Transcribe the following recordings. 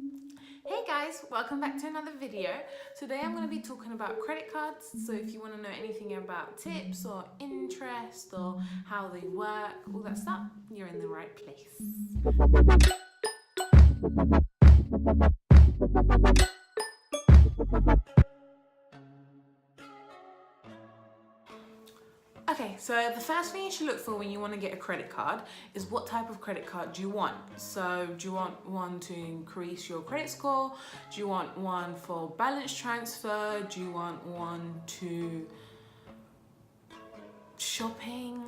Hey guys, welcome back to another video. Today I'm going to be talking about credit cards. So if you want to know anything about tips or interest or how they work, all that stuff, you're in the right place. Okay, so the first thing you should look for when you want to get a credit card is what type of credit card do you want. So do you want one to increase your credit score? Do you want one for balance transfer? Do you want one to shopping?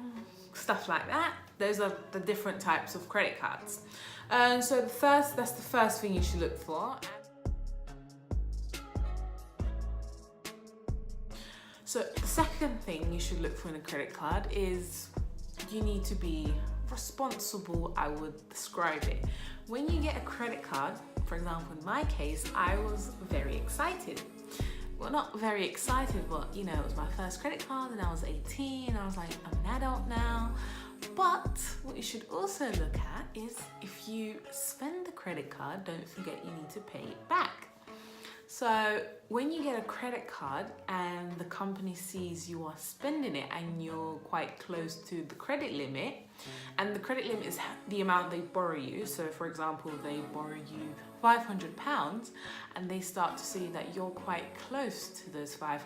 Stuff like that. Those are the different types of credit cards. So that's the first thing you should look for. So the second thing you should look for in a credit card is you need to be responsible, I would describe it. When you get a credit card, for example, in my case, I was very excited. Well, not very excited, but it was my first credit card and I was 18. I was like, I'm an adult now. But what you should also look at is if you spend the credit card, don't forget you need to pay it back. So when you get a credit card and the company sees you are spending it and you're quite close to the credit limit, and the credit limit is the amount they borrow you. So for example, they borrow you £500 and they start to see that you're quite close to those £500,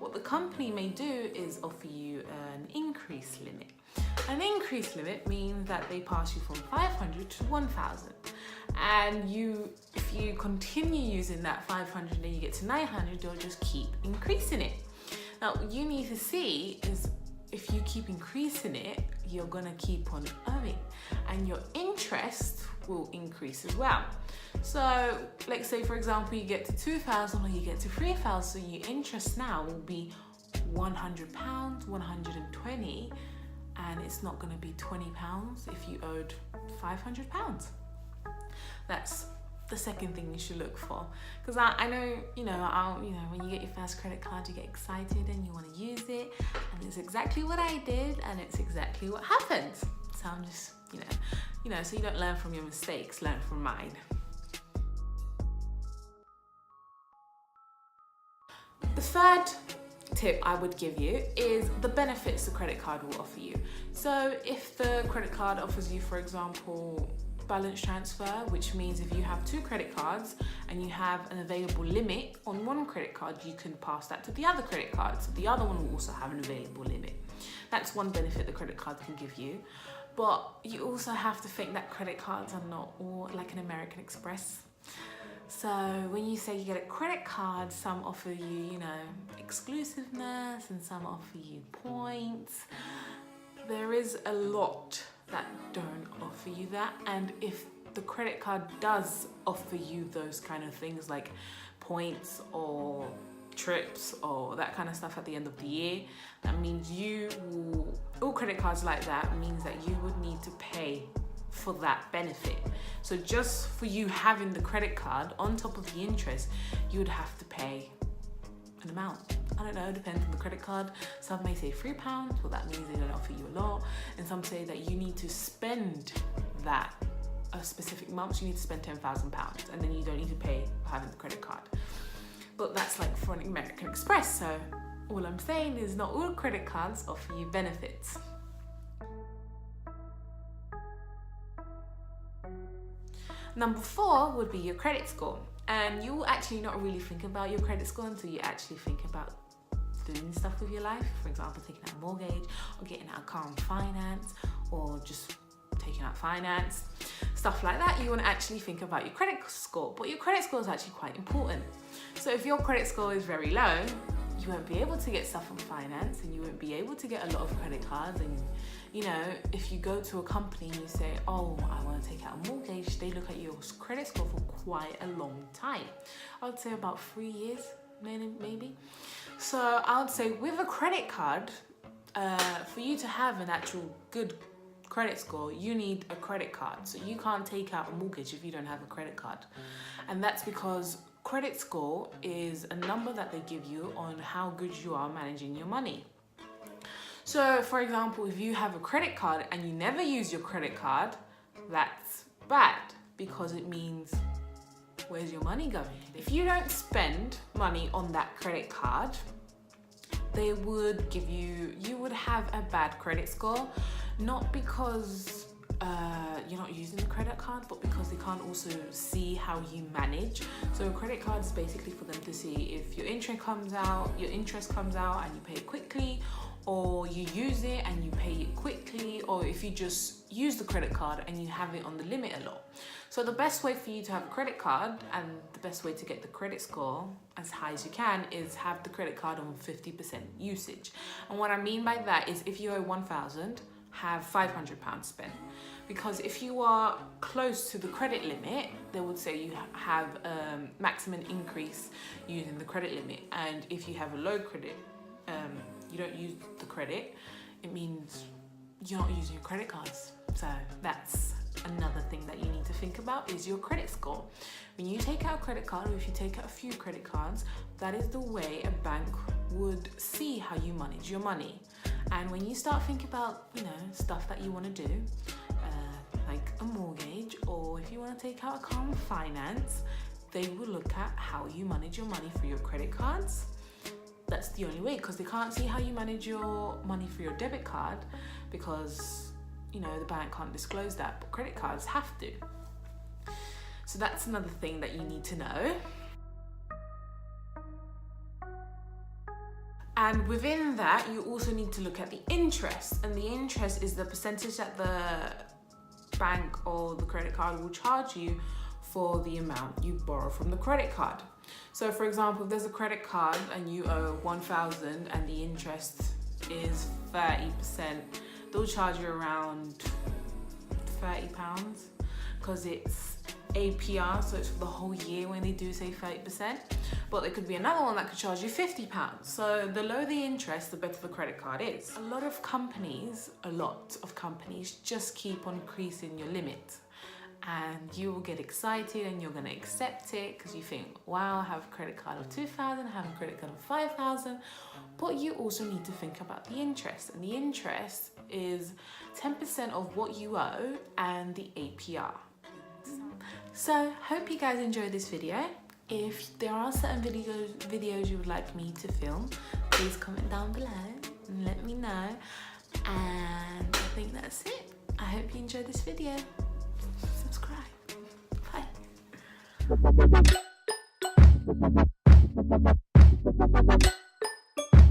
what the company may do is offer you an increase limit. An increase limit means that they pass you from 500 to 1,000. And if you continue using that 500 and you get to 900, you'll just keep increasing it. Now, what you need to see is if you keep increasing it, you're gonna keep on owing and your interest will increase as well. So let's say, for example, you get to 2,000 or you get to 3,000, so your interest now will be £100, 120, and it's not gonna be £20 if you owed £500. That's the second thing you should look for, because I know when you get your first credit card you get excited and you want to use it, and it's exactly what I did and it's exactly what happened. So I'm just so you don't learn from your mistakes, learn from mine. The third tip I would give you is the benefits the credit card will offer you. So if the credit card offers you, for example, balance transfer, which means if you have two credit cards and you have an available limit on one credit card, you can pass that to the other credit card, so the other one will also have an available limit. That's one benefit the credit card can give you. But you also have to think that credit cards are not all like an American Express. So when you say you get a credit card, some offer you, exclusiveness, and some offer you points. There is a lot that don't offer you that, and if the credit card does offer you those kind of things like points or trips or that kind of stuff at the end of the year, that means all credit cards like that means that you would need to pay for that benefit. So just for you having the credit card, on top of the interest, you would have to pay an amount. I don't know, depends on the credit card. Some may say £3, well that means they don't offer you a lot. And some say that you need to spend that a specific month, so you need to spend £10,000 and then you don't need to pay for having the credit card. But that's like for an American Express, so all I'm saying is not all credit cards offer you benefits. Number 4 would be your credit score. And you will actually not really think about your credit score until you actually think about doing stuff with your life. For example, taking out a mortgage or getting out a car on finance or just taking out finance. Stuff like that, you want to actually think about your credit score. But your credit score is actually quite important. So if your credit score is very low, you won't be able to get stuff on finance and you won't be able to get a lot of credit cards. And if you go to a company and you say, oh, I want to take out a mortgage, they look at your credit score for quite a long time. I would say about 3 years, maybe. So I would say with a credit card, for you to have an actual good credit score, you need a credit card. So you can't take out a mortgage if you don't have a credit card. And that's because credit score is a number that they give you on how good you are managing your money. So for example, if you have a credit card and you never use your credit card, that's bad. because it means, where's your money going? If you don't spend money on that credit card, they would give you would have a bad credit score, not because you're not using the credit card, but because they can't also see how you manage. So a credit card is basically for them to see if your interest comes out and you pay it quickly, or you use it and you pay it quickly, or if you just use the credit card and you have it on the limit a lot. So the best way for you to have a credit card, and the best way to get the credit score as high as you can, is have the credit card on 50% usage. And what I mean by that is, if you owe 1,000, have £500 spent. Because if you are close to the credit limit, they would say you have a maximum increase using the credit limit. And if you have a low credit, you don't use the credit, it means you're not using your credit cards. So that's another thing that you need to think about, is your credit score. When you take out a credit card, or if you take out a few credit cards, that is the way a bank would see how you manage your money. And when you start thinking about, stuff that you want to do, like a mortgage, or if you want to take out a car on finance, they will look at how you manage your money for your credit cards. That's the only way, because they can't see how you manage your money for your debit card, because the bank can't disclose that, but credit cards have to. So that's another thing that you need to know. And within that, you also need to look at the interest, and the interest is the percentage that the bank or the credit card will charge you for the amount you borrow from the credit card. So for example, if there's a credit card and you owe 1,000 and the interest is 30%, they'll charge you around £30, because it's APR, so it's for the whole year when they do say 30%. But there could be another one that could charge you £50. So the lower the interest, the better the credit card is. A lot of companies just keep on increasing your limit. And you will get excited and you're going to accept it because you think, wow, I have a credit card of 2,000, I have a credit card of 5,000. But you also need to think about the interest. And the interest is 10% of what you owe and the APR. So, hope you guys enjoyed this video. If there are certain videos you would like me to film, please comment down below and let me know. And I think that's it. I hope you enjoyed this video. Subscribe. Bye.